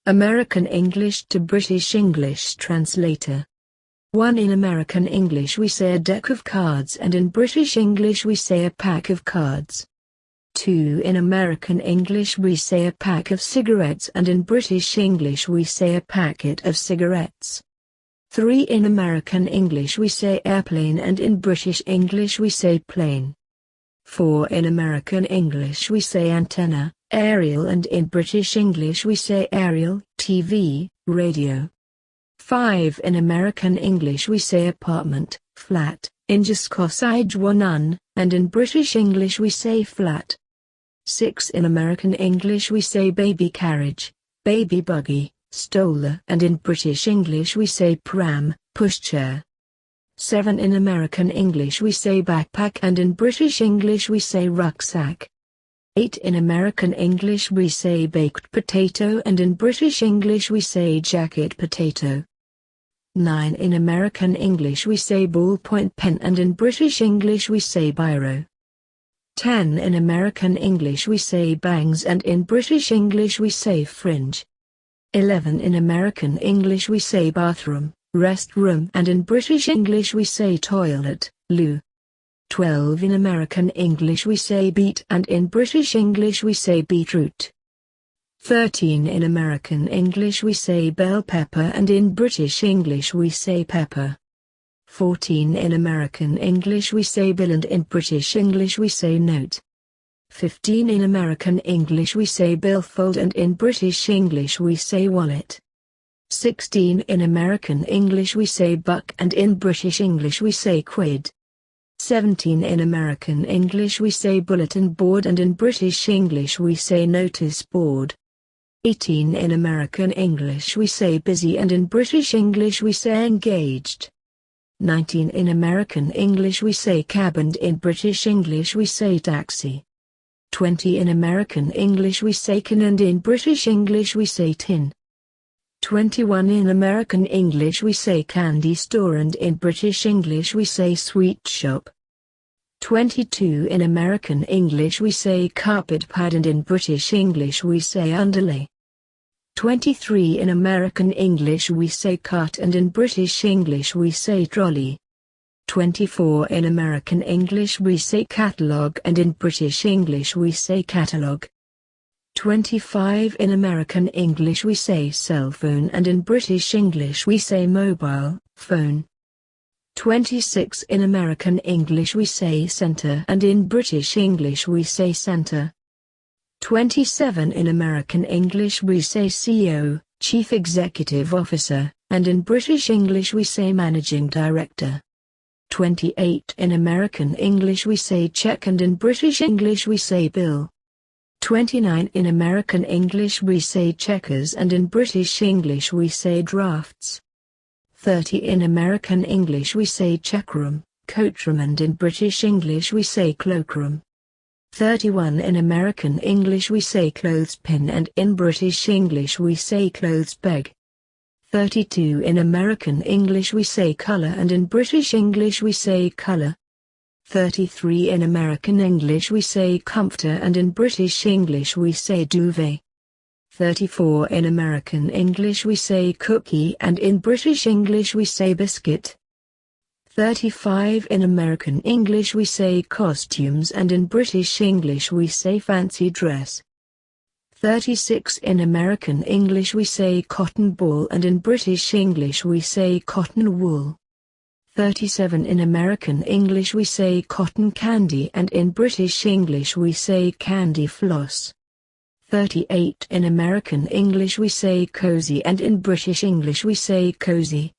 American English to British English translator. 1. In American English we say a deck of cards, and in British English we say a pack of cards. 2. In American English we say a pack of cigarettes, and in British English we say a packet of cigarettes. 3. In American English we say airplane, and in British English we say plane. 4. In American English we say antenna, aerial, and in British English we say aerial, TV, radio. 5. In American English we say apartment, flat, none, and in British English we say flat. 6. In American English we say baby carriage, baby buggy, stroller, and in British English we say pram, pushchair. 7. In American English we say backpack, and in British English we say rucksack. 8. In American English we say baked potato, and in British English we say jacket potato. 9. In American English we say ballpoint pen, and in British English we say biro. 10. In American English we say bangs, and in British English we say fringe. 11. In American English we say bathroom, restroom, and in British English we say toilet, loo. 12. In American English we say beet, and in British English we say beetroot. 13. In American English we say bell pepper, and in British English we say pepper. 14. In American English we say bill, and in British English we say note. 15. In American English we say billfold, and in British English we say wallet. 16. In American English we say buck, and in British English we say quid. 17. In American English we say bulletin board, and in British English we say notice board. 18. In American English we say busy, and in British English we say engaged. 19. In American English we say cab, and in British English we say taxi. 20. In American English we say can, and in British English we say tin. 21. In American English we say candy store, and in British English we say sweet shop. 22. In American English we say carpet pad, and in British English we say underlay. 23. In American English we say cart, and in British English we say trolley. 24. In American English we say catalogue, and in British English we say catalogue. 25. In American English we say cell phone, and in British English we say mobile phone. 26. In American English we say center, and in British English we say center. 27. In American English we say CEO, Chief Executive Officer, and in British English we say Managing Director. 28. In American English we say check, and in British English we say bill. 29. In American English we say checkers, and in British English we say drafts. 30. In American English we say checkroom, coatroom, and in British English we say cloakroom. 31. In American English we say clothespin, and in British English we say clothes peg. 32. In American English we say color, and in British English we say color. 33. In American English we say comforter, and in British English we say duvet. 34. In American English we say cookie, and in British English we say biscuit. 35. In American English we say costumes, and in British English we say fancy dress. 36. In American English we say cotton ball, and in British English we say cotton wool. 37. In American English we say cotton candy, and in British English we say candy floss. 38. In American English we say cozy, and in British English we say cozy.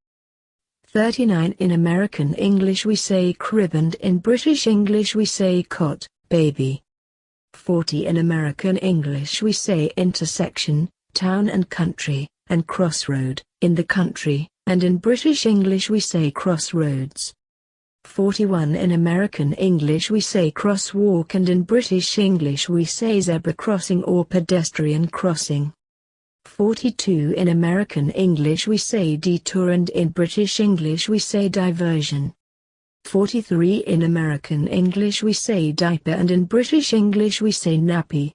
39. In American English we say crib, and in British English we say cot, baby. 40. In American English we say intersection, town and country, and crossroad, in the country, and in British English we say crossroads. 41. In American English we say crosswalk, and in British English we say zebra crossing or pedestrian crossing. 42. In American English we say detour, and in British English we say diversion. 43. In American English we say diaper, and in British English we say nappy.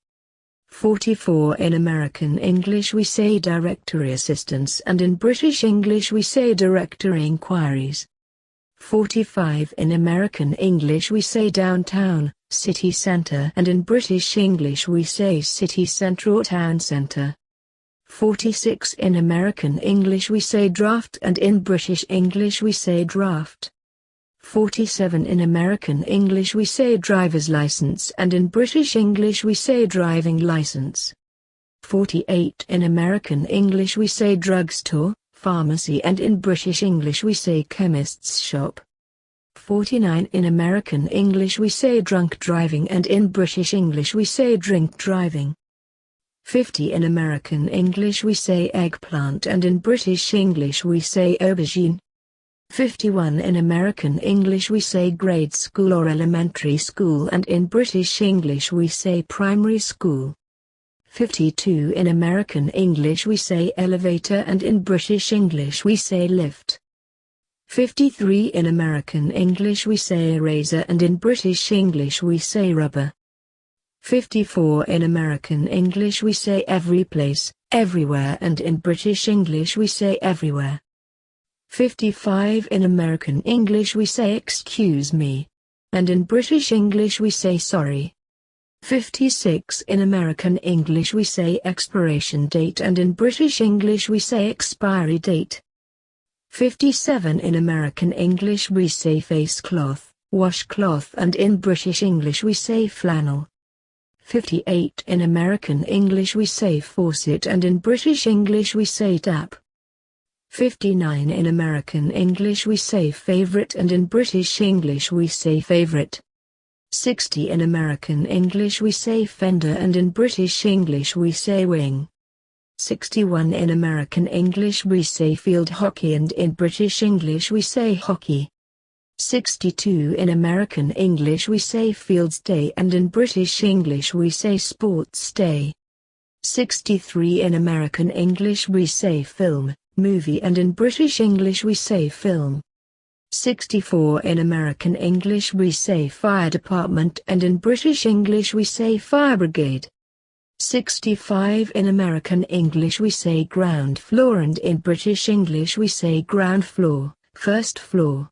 44 In American English we say directory assistance and in British English we say directory inquiries. 45 In American English we say downtown, city center and in British English we say city center or town center. 46 In American English we say draft and in British English we say draft. 47 In American English we say driver's license and in British English we say driving license. 48 In American English we say drugstore, pharmacy and in British English we say chemist's shop. 49 In American English we say drunk driving and in British English we say drink driving. 50 In American English we say eggplant and in British English we say aubergine. 51 In American English we say grade school or elementary school and in British English we say primary school. 52 In American English we say elevator and in British English we say lift. 53 In American English we say eraser and in British English we say rubber. 54 In American English we say every place, everywhere and in British English we say everywhere. 55 In American English we say excuse me. And in British English we say sorry. 56 In American English we say expiration date and in British English we say expiry date. 57 In American English we say face cloth, washcloth and in British English we say flannel. 58 In American English we say faucet and in British English we say tap. 59 In American English we say favorite and in British English we say favorite. 60 In American English we say fender and in British English we say wing. 61 In American English we say field hockey and in British English we say hockey. 62 In American English we say fields day and in British English we say sports day. 63 In American English we say film, movie and in British English we say film. 64 In American English we say fire department and in British English we say fire brigade. 65 In American English we say ground floor and in British English we say ground floor, first floor.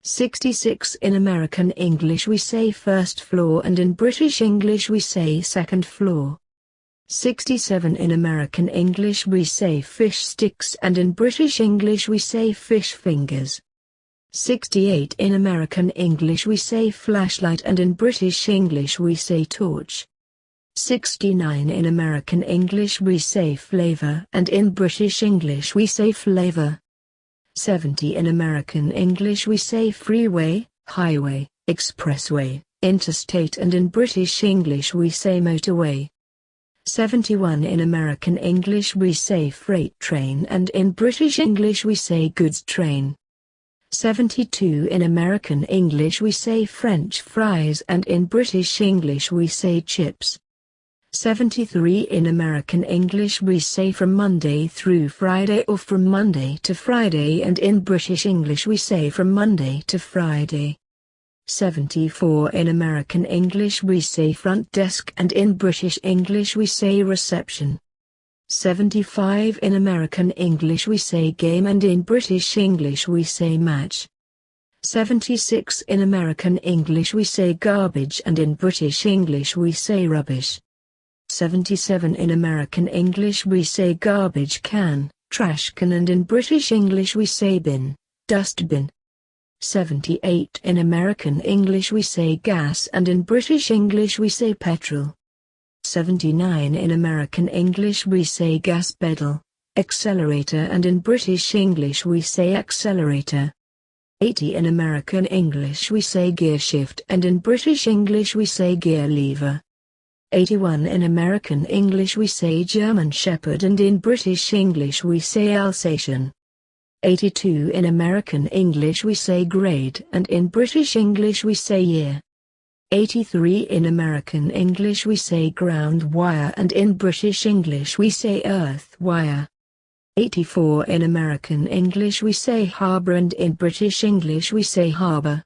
66 In American English we say first floor and in British English we say second floor. 67 In American English we say fish sticks and in British English we say fish fingers. 68 In American English we say flashlight and in British English we say torch. 69 In American English we say flavor and in British English we say flavor. 70 In American English we say freeway, highway, expressway, interstate and in British English we say motorway. 71 In American English we say freight train and in British English we say goods train. 72 In American English we say French fries and in British English we say chips. 73 In American English we say from Monday through Friday or from Monday to Friday and in British English we say from Monday to Friday. 74 In American English we say front desk and in British English we say reception. 75 In American English we say game and in British English we say match. 76 In American English we say garbage and in British English we say rubbish. 77 In American English we say garbage can, trash can and in British English we say bin, dustbin. 78 In American English we say gas and in British English we say petrol. 79 In American English we say gas pedal, accelerator and in British English we say accelerator. 80 In American English we say gear shift and in British English we say gear lever. 81 In American English we say German Shepherd and in British English we say Alsatian. 82 In American English we say grade and in British English we say year. 83 In American English we say ground wire and in British English we say earth wire. 84 In American English we say harbor and in British English we say harbor.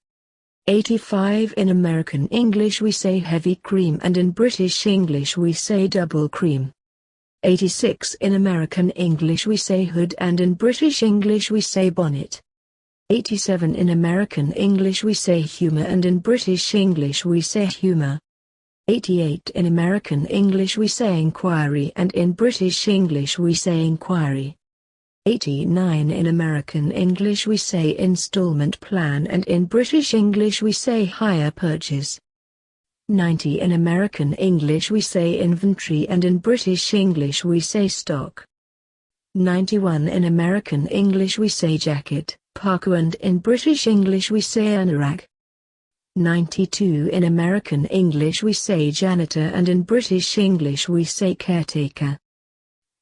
85 in American English we say heavy cream and in British English we say double cream. 86 in American English we say hood and in British English we say bonnet. 87 in American English we say humor and in British English we say humor. 88 in American English we say inquiry and in British English we say inquiry. 89 in American English we say installment plan and in British English we say hire purchase. 90 in American English we say inventory and in British English we say stock. 91 in American English we say jacket, parka and in British English we say anorak. 92 in American English we say janitor and in British English we say caretaker.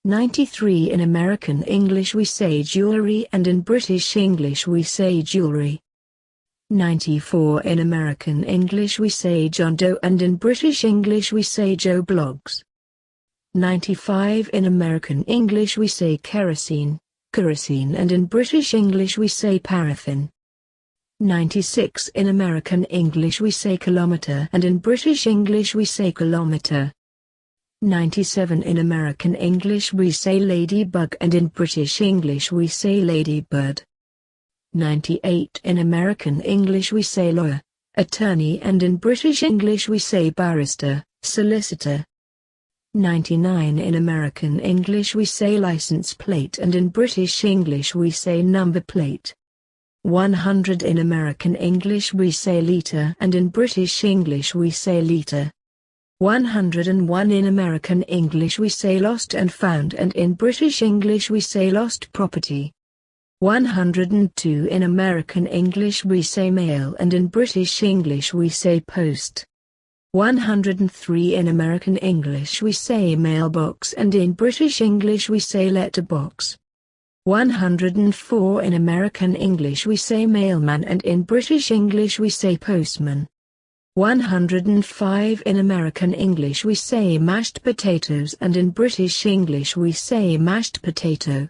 93 in American English we say jewelry and in British English we say jewelry. 94 in American English we say John Doe and in British English we say Joe Bloggs. 95 in American English we say kerosene and in British English we say paraffin. 96 in American English we say kilometer and in British English we say kilometer. 97 in American English we say ladybug and in British English we say ladybird. 98 in American English we say lawyer, attorney and in British English we say barrister, solicitor. 99 in American English we say license plate and in British English we say number plate. 100 in American English we say liter and in British English we say liter. 101 in American English we say lost and found and in British English we say lost property. 102 in American English we say mail and in British English we say post. 103 in American English we say mailbox and in British English we say letterbox. 104 in American English we say mailman and in British English we say postman. 105 in American English we say mashed potatoes and in British English we say mashed potato.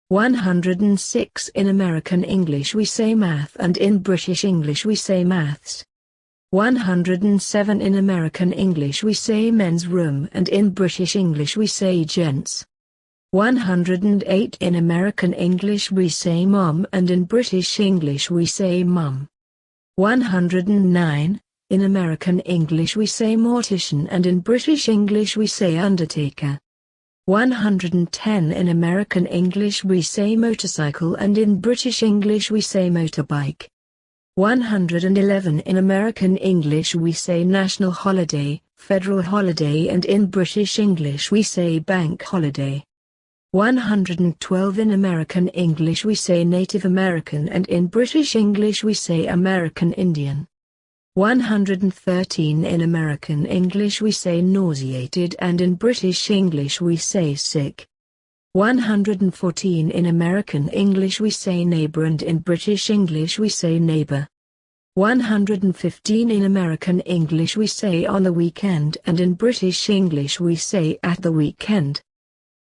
106 in American English we say math and in British English we say maths. 107 in American English we say men's room and in British English we say gents. 108 in American English we say mom and in British English we say mum. 109 in American English we say mortician and in British English we say undertaker. 110 in American English we say motorcycle and in British English we say motorbike. 111 in American English we say national holiday, federal holiday and in British English we say bank holiday. 112 in American English we say Native American and in British English we say American Indian. 113 in American English we say nauseated and in British English we say sick. 114 in American English we say neighbor and in British English we say neighbor. 115 in American English we say on the weekend and in British English we say at the weekend.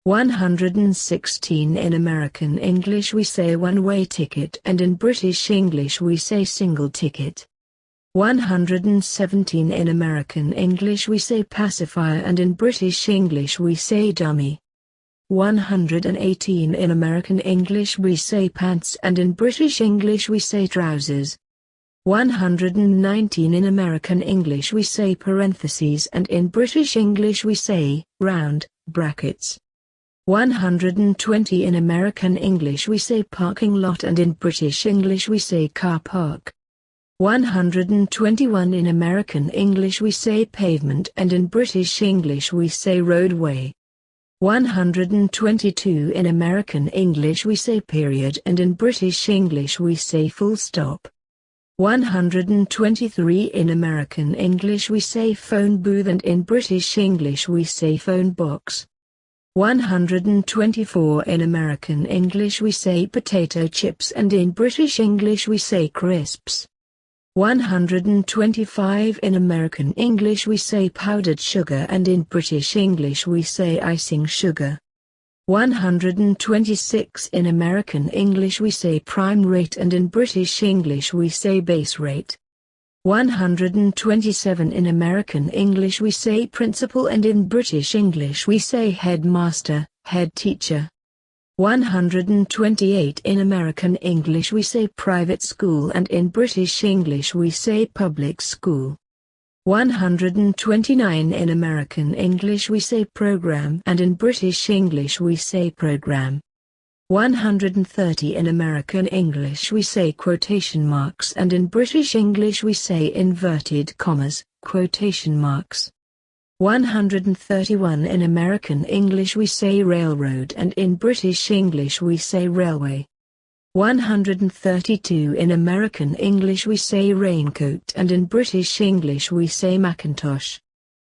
116 in American English we say one-way ticket and in British English we say single ticket. 117 in American English we say pacifier and in British English we say dummy. 118 in American English we say pants and in British English we say trousers. 119 in American English we say parentheses and in British English we say round brackets. 120 in American English we say parking lot and in British English we say car park. 121 in American English we say pavement and in British English we say roadway. 122 in American English we say period and in British English we say full stop. 123 in American English we say phone booth and in British English we say phone box. 124 in American English we say potato chips and in British English we say crisps. 125 in American English we say powdered sugar and in British English we say icing sugar. 126 in American English we say prime rate and in British English we say base rate. 127 in American English we say principal, and in British English we say headmaster, head teacher. 128 in American English we say private school, and in British English we say public school. 129 in American English we say program, and in British English we say program. 130 in American English we say quotation marks, and in British English we say inverted commas, quotation marks. 131 in American English we say railroad, and in British English we say railway. 132 in American English we say raincoat, and in British English we say Macintosh.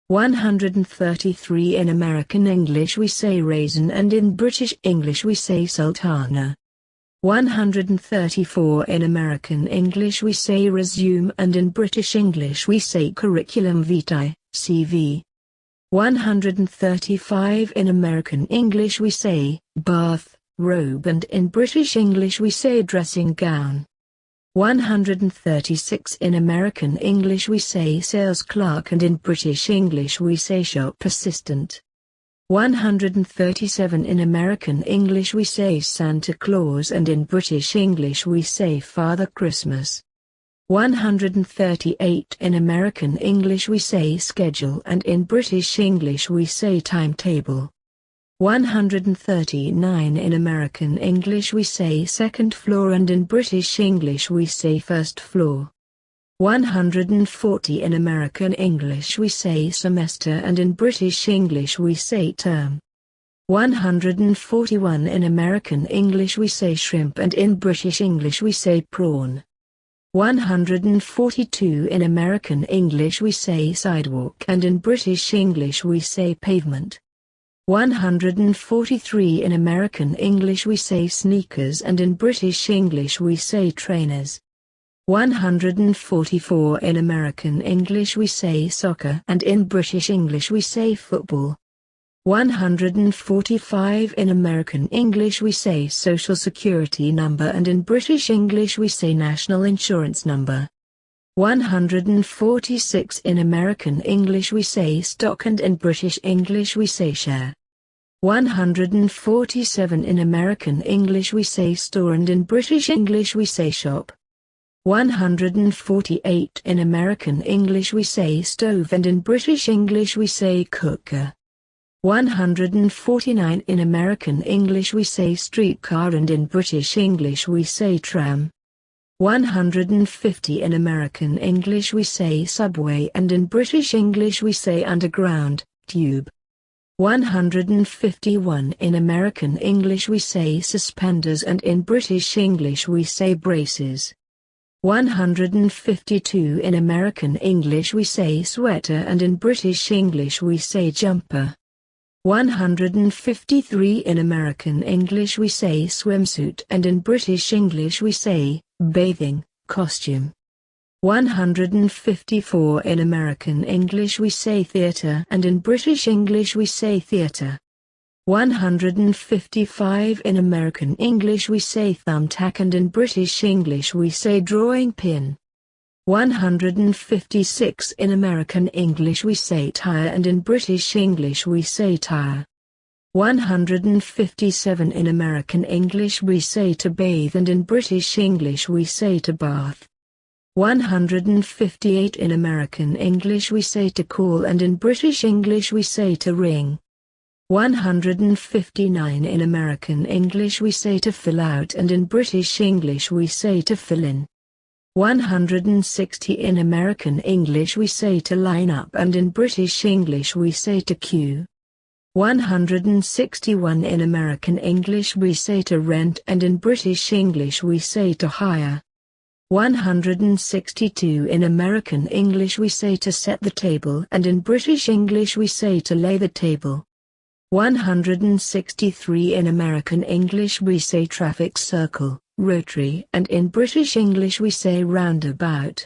133 in American English we say raisin, and in British English we say sultana. 134 in American English we say resume, and in British English we say curriculum vitae, CV. 135 in American English we say bath, robe, and in British English we say dressing gown. 136 in American English we say sales clerk, and in British English we say shop assistant. 137 in American English we say Santa Claus, and in British English we say Father Christmas. 138 in American English we say schedule, and in British English we say timetable. 139 in American English we say second floor, and in British English we say first floor. 140 in American English we say semester, and in British English we say term. 141 in American English we say shrimp, and in British English we say prawn. 142 in American English we say sidewalk, and in British English we say pavement. 143 in American English we say sneakers, and in British English we say trainers. 144 in American English we say soccer, and in British English we say football. 145 in American English we say social security number, and in British English we say national insurance number. 146 in American English we say stock, and in British English we say share. 147 in American English we say store, and in British English we say shop. 148 in American English we say stove, and in British English we say cooker. 149 in American English we say streetcar, and in British English we say tram. 150 in American English we say subway, and in British English we say underground, tube. 151 in American English we say suspenders, and in British English we say braces. 152 in American English we say sweater, and in British English we say jumper. 153 in American English we say swimsuit, and in British English we say bathing costume. 154 in American English we say theater, and in British English we say theater. 155 in American English we say thumbtack, and in British English we say drawing pin. 156 in American English we say tire, and in British English we say tire. 157 in American English we say to bathe, and in British English we say to bath. 158 in American English we say to call, and in British English we say to ring. 159 in American English we say to fill out, and in British English we say to fill in. 160 in American English we say to line up, and in British English we say to queue. 161 in American English we say to rent, and in British English we say to hire. 162 in American English we say to set the table, and in British English we say to lay the table. 163 in American English we say traffic circle, rotary, and in British English we say roundabout.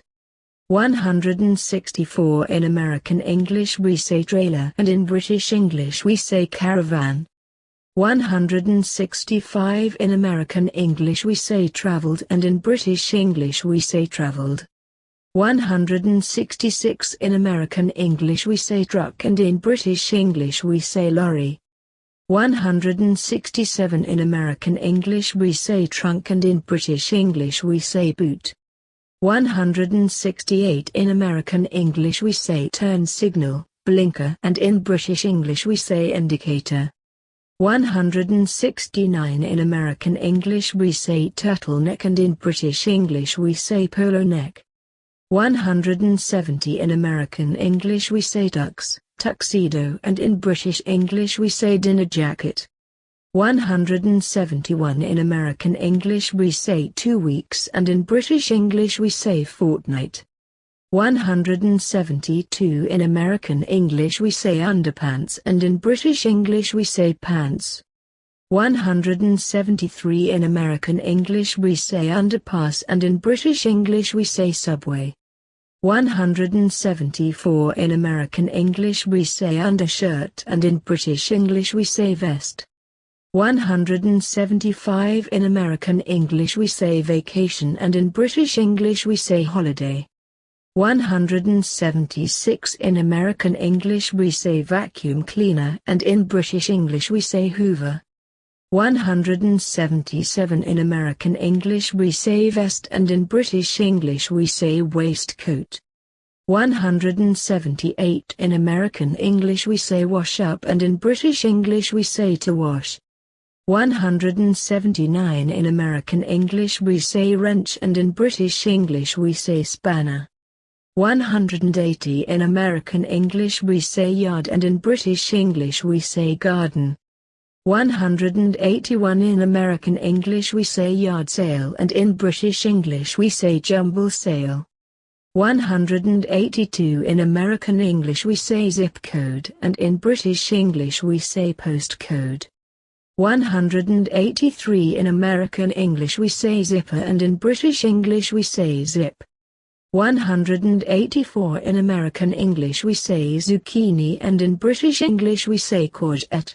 164 in American English we say trailer, and in British English we say caravan. 165 in American English we say traveled, and in British English we say traveled. 166 in American English we say truck and in British English we say lorry. 167 in American English we say trunk and in British English we say boot. 168 in American English we say turn signal, blinker and in British English we say indicator. 169 in American English we say turtleneck and in British English we say polo neck. 170 in American English we say tux, tuxedo and in British English we say dinner jacket. 171 in American English we say 2 weeks and in British English we say fortnight. 172 in American English we say underpants and in British English we say pants. 173 in American English we say underpass and in British English we say subway. 174 in American English we say undershirt and in British English we say vest. 175 in American English we say vacation and in British English we say holiday. 176 in American English we say vacuum cleaner and in British English we say hoover. 177 in American English we say vest and in British English we say waistcoat. 178 in American English we say wash up and in British English we say to wash. 179 in American English we say wrench and in British English we say spanner. 180 in American English we say yard and in British English we say garden. 181 in American English we say yard sale and in British English we say jumble sale. 182 in American English we say zip code and in British English we say postcode. 183 in American English we say zipper and in British English we say zip. 184 in American English we say zucchini and in British English we say courgette.